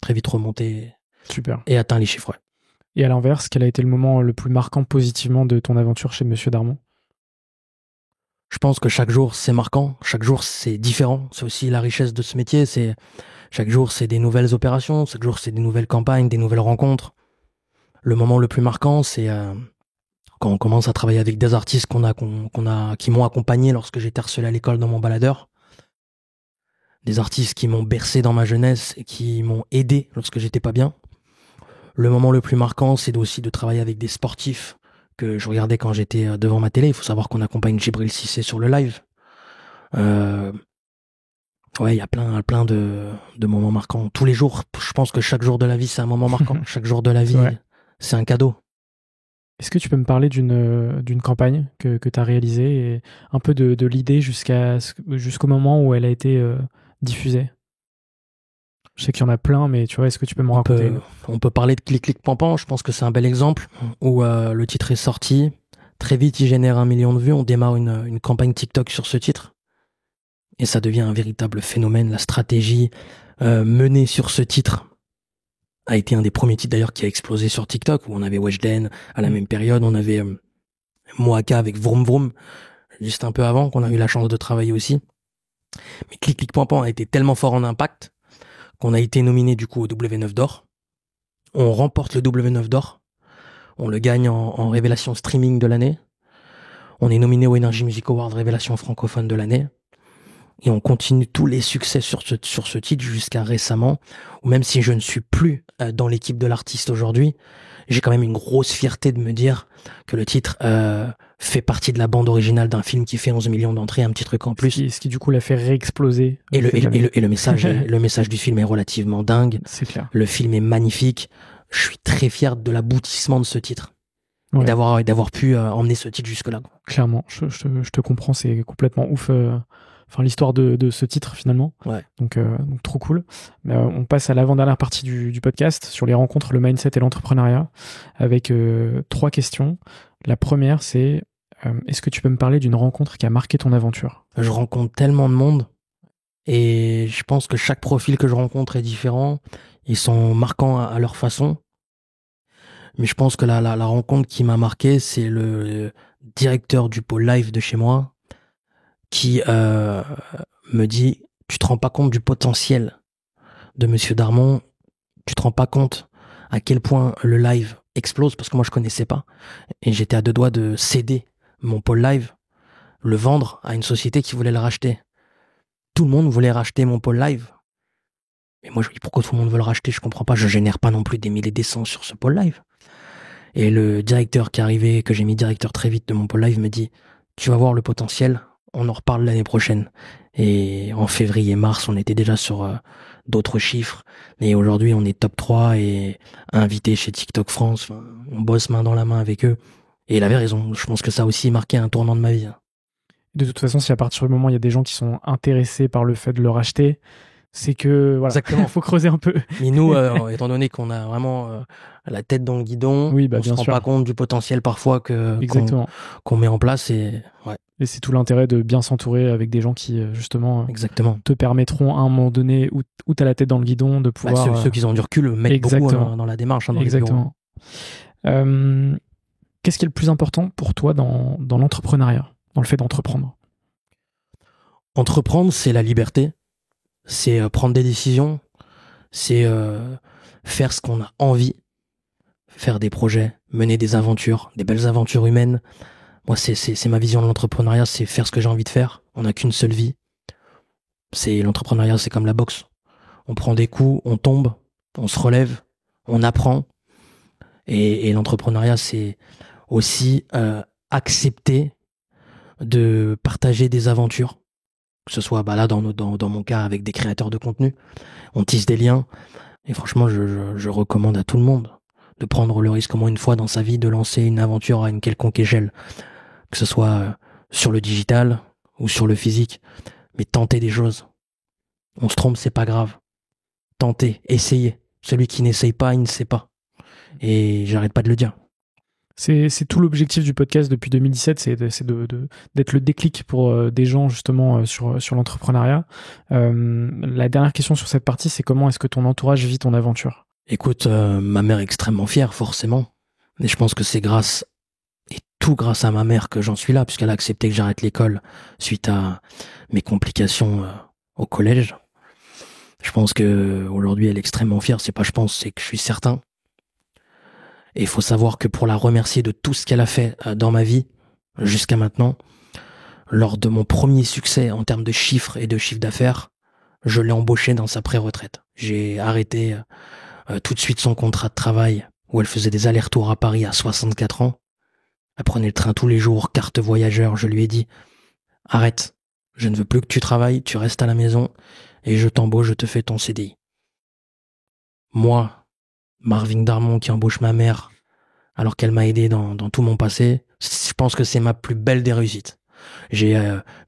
très vite remonté. Super. Et atteint les chiffres. Ouais. Et à l'inverse, quel a été le moment le plus marquant positivement de ton aventure chez Monsieur Darmon? Je pense que chaque jour, c'est marquant. Chaque jour, c'est différent. C'est aussi la richesse de ce métier. Chaque jour, c'est des nouvelles opérations. Chaque jour, c'est des nouvelles campagnes, des nouvelles rencontres. Le moment le plus marquant, c'est quand on commence à travailler avec des artistes qui m'ont accompagné lorsque j'étais harcelé à l'école dans mon baladeur. Des artistes qui m'ont bercé dans ma jeunesse et qui m'ont aidé lorsque j'étais pas bien. Le moment le plus marquant, c'est aussi de travailler avec des sportifs que je regardais quand j'étais devant ma télé. Il faut savoir qu'on accompagne Djibril Cissé sur le live. Ouais, il y a plein de moments marquants. Tous les jours, je pense que chaque jour de la vie, c'est un moment marquant. Chaque jour de la vie, c'est un cadeau. Est-ce que tu peux me parler d'une campagne que tu as réalisée et un peu de l'idée jusqu'au moment où elle a été diffusée? Je sais qu'il y en a plein, mais tu vois, est-ce que tu peux m'en raconter? On peut parler de Clic Clic Pampan, je pense que c'est un bel exemple, où le titre est sorti. Très vite, il génère 1 million de vues. On démarre une campagne TikTok sur ce titre. Et ça devient un véritable phénomène. La stratégie menée sur ce titre a été un des premiers titres d'ailleurs qui a explosé sur TikTok, où on avait Weshden à la même période. On avait Moaka avec Vroom Vroom, juste un peu avant, qu'on a eu la chance de travailler aussi. Mais Clic Clic Pampan a été tellement fort en impact qu'on a été nominé du coup au W9 d'or. On remporte le W9 d'or. On le gagne en révélation streaming de l'année. On est nominé au Energy Music Award révélation francophone de l'année. Et on continue tous les succès sur ce titre jusqu'à récemment, où même si je ne suis plus dans l'équipe de l'artiste aujourd'hui, j'ai quand même une grosse fierté de me dire que le titre fait partie de la bande originale d'un film qui fait 11 millions d'entrées, un petit truc en plus. Ce qui du coup l'a fait réexploser. Et le message, le message du film est relativement dingue. C'est clair. Le film est magnifique. Je suis très fier de l'aboutissement de ce titre. Ouais. Et d'avoir pu emmener ce titre jusque-là. Clairement, je te comprends, c'est complètement ouf. Enfin, l'histoire de ce titre finalement. Ouais. Donc trop cool. On passe à l'avant-dernière partie du podcast sur les rencontres, le mindset et l'entrepreneuriat, avec 3 questions. La première, c'est est-ce que tu peux me parler d'une rencontre qui a marqué ton aventure? Je rencontre tellement de monde et je pense que chaque profil que je rencontre est différent. Ils sont marquants à leur façon. Mais je pense que la rencontre qui m'a marqué, c'est le directeur du pôle live de chez moi qui me dit « Tu te rends pas compte du potentiel de Monsieur Darmon, tu te rends pas compte à quel point le live explose » parce que moi je connaissais pas. Et j'étais à 2 doigts de céder mon pôle live, le vendre à une société qui voulait le racheter. Tout le monde voulait racheter mon pôle live. Mais moi je me dis pourquoi tout le monde veut le racheter, je comprends pas, je génère pas non plus des milliers et des cents sur ce pôle live. Et le directeur qui est arrivé, que j'ai mis directeur très vite de mon pôle live, me dit « Tu vas voir le potentiel, on en reparle l'année prochaine. » Et en février-mars, on était déjà sur d'autres chiffres. Et aujourd'hui, on est top 3 et invité chez TikTok France. Enfin, on bosse main dans la main avec eux. Et il avait raison, je pense que ça a aussi marqué un tournant de ma vie. De toute façon, si à partir du moment où il y a des gens qui sont intéressés par le fait de le racheter, c'est que voilà, exactement, faut creuser un peu. Mais nous, étant donné qu'on a vraiment la tête dans le guidon, oui, on se rend pas compte du potentiel parfois qu'on met en place et ouais. Et c'est tout l'intérêt de bien s'entourer avec des gens qui justement exactement te permettront à un moment donné où t'as la tête dans le guidon de pouvoir ceux qui ont du recul mettent beaucoup dans la démarche, dans exactement. Qu'est-ce qui est le plus important pour toi dans l'entrepreneuriat, dans le fait d'entreprendre? Entreprendre, c'est la liberté. C'est prendre des décisions, c'est faire ce qu'on a envie, faire des projets, mener des aventures, des belles aventures humaines. Moi, c'est ma vision de l'entrepreneuriat, c'est faire ce que j'ai envie de faire. On n'a qu'une seule vie. L'entrepreneuriat, c'est comme la boxe. On prend des coups, on tombe, on se relève, on apprend. Et l'entrepreneuriat, c'est aussi accepter de partager des aventures. Que ce soit là dans mon cas avec des créateurs de contenu, on tisse des liens et franchement je recommande à tout le monde de prendre le risque au moins une fois dans sa vie de lancer une aventure à une quelconque échelle, que ce soit sur le digital ou sur le physique, mais tentez des choses. On se trompe, c'est pas grave. Tentez, essayez. Celui qui n'essaye pas, il ne sait pas. Et j'arrête pas de le dire. C'est tout l'objectif du podcast depuis 2017, c'est d'être le déclic pour des gens justement sur l'entrepreneuriat. La dernière question sur cette partie, c'est comment est-ce que ton entourage vit ton aventure? Écoute, ma mère est extrêmement fière, forcément. Mais je pense que c'est tout grâce à ma mère que j'en suis là, puisqu'elle a accepté que j'arrête l'école suite à mes complications au collège. Je pense que aujourd'hui elle est extrêmement fière. C'est que je suis certain. Et il faut savoir que pour la remercier de tout ce qu'elle a fait dans ma vie jusqu'à maintenant, lors de mon premier succès en termes de chiffres et de chiffre d'affaires, je l'ai embauchée dans sa pré-retraite. J'ai arrêté tout de suite son contrat de travail où elle faisait des allers-retours à Paris à 64 ans. Elle prenait le train tous les jours, carte voyageur. Je lui ai dit « Arrête, je ne veux plus que tu travailles, tu restes à la maison et je t'embauche, je te fais ton CDI. » Moi, Marvin Darmon qui embauche ma mère alors qu'elle m'a aidé dans tout mon passé, je pense que c'est ma plus belle des réussites. J'ai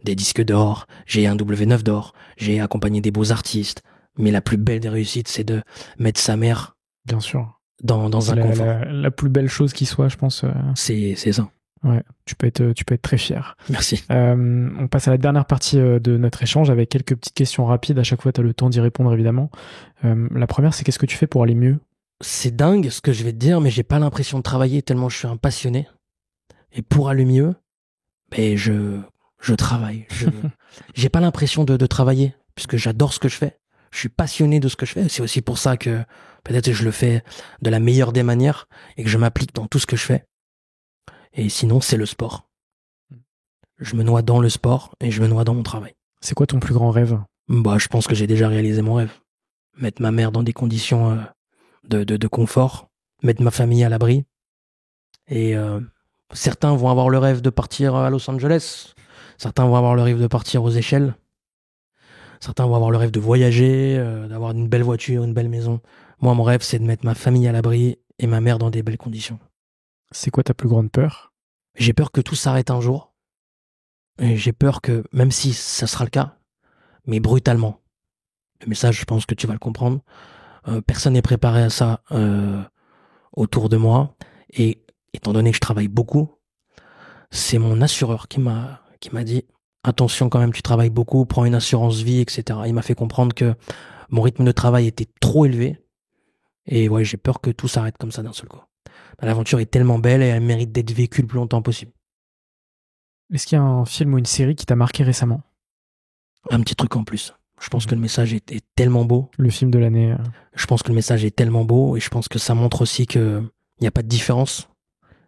des disques d'or, j'ai un W9 d'or, j'ai accompagné des beaux artistes, Mais la plus belle des réussites, c'est de mettre sa mère Bien sûr. dans un C'est confort. la plus belle chose qui soit, je pense. C'est ça. Ouais, tu peux être très fier. Merci. On passe à la dernière partie de notre échange avec quelques petites questions rapides. À chaque fois, tu as le temps d'y répondre, évidemment. La première, c'est qu'est-ce que tu fais pour aller mieux? C'est dingue ce que je vais te dire, mais j'ai pas l'impression de travailler tellement je suis un passionné. Et pour aller mieux, ben je travaille. J'ai pas l'impression de travailler, puisque j'adore ce que je fais. Je suis passionné de ce que je fais. C'est aussi pour ça que peut-être je le fais de la meilleure des manières et que je m'applique dans tout ce que je fais. Et sinon, c'est le sport. Je me noie dans le sport et je me noie dans mon travail. C'est quoi ton plus grand rêve? Bah, je pense que j'ai déjà réalisé mon rêve. Mettre ma mère dans des conditions de confort, mettre ma famille à l'abri. Et certains vont avoir le rêve de partir à Los Angeles. Certains vont avoir le rêve de partir aux Seychelles. Certains vont avoir le rêve de voyager, d'avoir une belle voiture, une belle maison. Moi, mon rêve, c'est de mettre ma famille à l'abri et ma mère dans des belles conditions. C'est quoi ta plus grande peur? J'ai peur que tout s'arrête un jour. Et j'ai peur que, même si ça sera le cas, mais brutalement. Le message, je pense que tu vas le comprendre. Personne n'est préparé à ça autour de moi. Et étant donné que je travaille beaucoup, c'est mon assureur qui m'a dit attention quand même, tu travailles beaucoup, prends une assurance vie, etc. Il m'a fait comprendre que mon rythme de travail était trop élevé. Et ouais, j'ai peur que tout s'arrête comme ça d'un seul coup. L'aventure est tellement belle et elle mérite d'être vécue le plus longtemps possible. Est-ce qu'il y a un film ou une série qui t'a marqué récemment? Un petit truc en plus. Je pense que le message est tellement beau. Le film de l'année. Je pense que le message est tellement beau et je pense que ça montre aussi que il n'y a pas de différence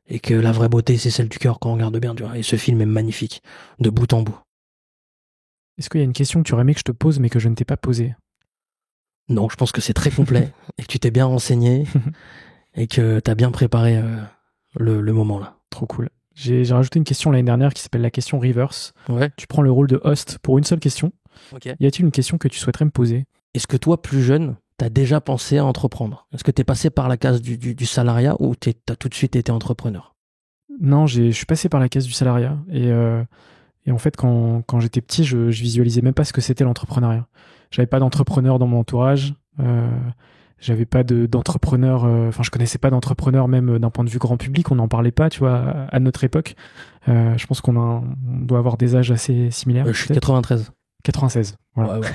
et que la vraie beauté, c'est celle du cœur quand on regarde bien. Tu vois. Et ce film est magnifique, de bout en bout. Est-ce qu'il y a une question que tu aurais aimé que je te pose mais que je ne t'ai pas posée? Non, je pense que c'est très complet et que tu t'es bien renseigné et que tu as bien préparé le moment là. Trop cool. J'ai rajouté une question l'année dernière qui s'appelle la question reverse. Ouais. Tu prends le rôle de host pour une seule question. Okay. Y a-t-il une question que tu souhaiterais me poser? Est-ce que toi, plus jeune, t'as déjà pensé à entreprendre? Est-ce que t'es passé par la case du salariat ou t'as tout de suite été entrepreneur? Non, je suis passé par la case du salariat. Et en fait, quand j'étais petit, je visualisais même pas ce que c'était l'entrepreneuriat. J'avais pas d'entrepreneur dans mon entourage. J'avais pas d'entrepreneur. Enfin, je connaissais pas d'entrepreneur même d'un point de vue grand public. On n'en parlait pas, tu vois, à notre époque. Je pense on doit avoir des âges assez similaires. Je suis 93. 96. Voilà. Ouais.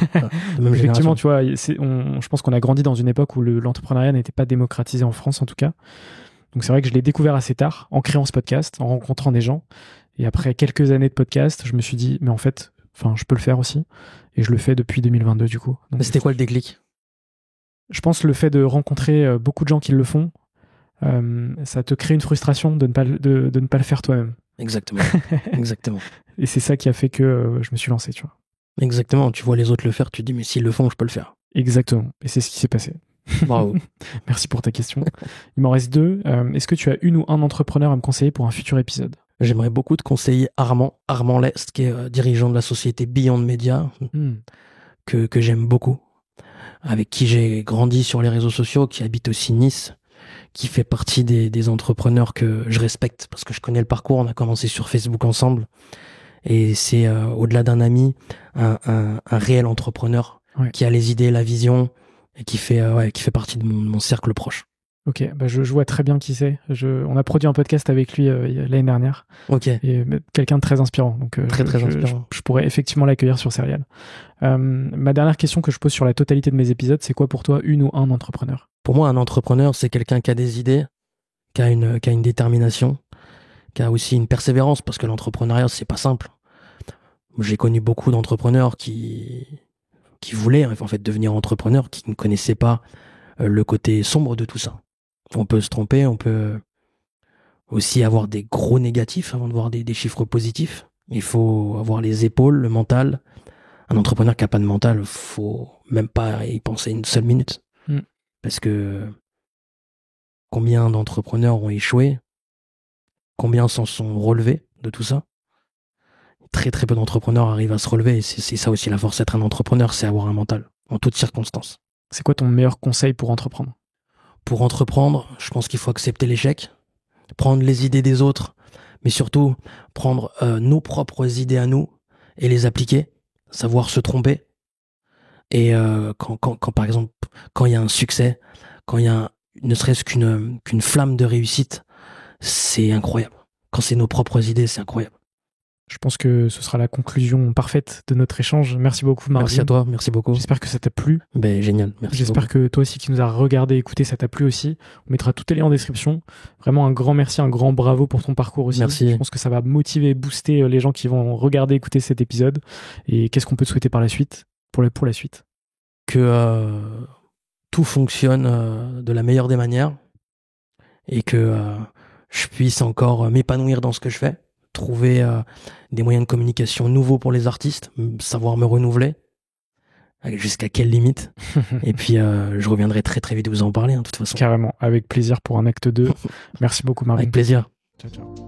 Même effectivement, tu vois, je pense qu'on a grandi dans une époque où l'entrepreneuriat n'était pas démocratisé en France, en tout cas. Donc c'est vrai que je l'ai découvert assez tard, en créant ce podcast, en rencontrant des gens. Et après quelques années de podcast, je me suis dit, mais en fait, je peux le faire aussi. Et je le fais depuis 2022, du coup. Donc, c'était quoi le déclic? Je pense le fait de rencontrer beaucoup de gens qui le font, ça te crée une frustration de ne pas le faire toi-même. Exactement. Exactement. Et c'est ça qui a fait que je me suis lancé, tu vois. Exactement. Tu vois les autres le faire, tu te dis, mais s'ils le font, je peux le faire. Exactement. Et c'est ce qui s'est passé. Bravo. Merci pour ta question. Il m'en reste deux. Est-ce que tu as une ou un entrepreneur à me conseiller pour un futur épisode? J'aimerais beaucoup te conseiller Armand Lest, qui est dirigeant de la société Beyond Media, que j'aime beaucoup, avec qui j'ai grandi sur les réseaux sociaux, qui habite aussi Nice, qui fait partie des entrepreneurs que je respecte, parce que je connais le parcours, on a commencé sur Facebook ensemble, et c'est au-delà d'un ami, un réel entrepreneur, ouais, qui a les idées, la vision, et qui fait partie de mon cercle proche. Ok, je vois très bien qui c'est. On a produit un podcast avec lui l'année dernière. Ok. Et quelqu'un de très inspirant. Donc très inspirant. Je pourrais effectivement l'accueillir sur Serial. Ma dernière question que je pose sur la totalité de mes épisodes, c'est quoi pour toi une ou un entrepreneur? Pour moi, un entrepreneur, c'est quelqu'un qui a des idées, qui a une détermination, qui a aussi une persévérance, parce que l'entrepreneuriat, c'est pas simple. J'ai connu beaucoup d'entrepreneurs qui voulaient en fait devenir entrepreneurs, qui ne connaissaient pas le côté sombre de tout ça. On peut se tromper, on peut aussi avoir des gros négatifs avant de voir des chiffres positifs. Il faut avoir les épaules, le mental. Un entrepreneur qui n'a pas de mental, faut même pas y penser une seule minute. Parce que combien d'entrepreneurs ont échoué? Combien s'en sont relevés de tout ça? Très très peu d'entrepreneurs arrivent à se relever. Et c'est ça aussi la force d'être un entrepreneur, c'est avoir un mental en toutes circonstances. C'est quoi ton meilleur conseil pour entreprendre? Pour entreprendre, je pense qu'il faut accepter l'échec, prendre les idées des autres, mais surtout prendre nos propres idées à nous et les appliquer, savoir se tromper, Et quand par exemple, quand il y a un succès, quand il y a ne serait-ce qu'une flamme de réussite, c'est incroyable. Quand c'est nos propres idées, c'est incroyable. Je pense que ce sera la conclusion parfaite de notre échange. Merci beaucoup, Marvin. Merci à toi, merci beaucoup. J'espère que ça t'a plu. Ben, génial, merci J'espère beaucoup. que toi aussi qui nous as regardé, écouté, ça t'a plu aussi. On mettra tous les liens en description. Vraiment un grand merci, un grand bravo pour ton parcours aussi. Merci. Je pense que ça va motiver, booster les gens qui vont regarder, écouter cet épisode. Et qu'est-ce qu'on peut te souhaiter par la suite, pour la suite? Que tout fonctionne de la meilleure des manières et que je puisse encore m'épanouir dans ce que je fais, trouver des moyens de communication nouveaux pour les artistes, savoir me renouveler, jusqu'à quelle limite. Et puis je reviendrai très très vite vous en parler, de toute façon. Carrément, avec plaisir pour un acte 2. Merci beaucoup, Marvin. Avec plaisir. Ciao, ciao.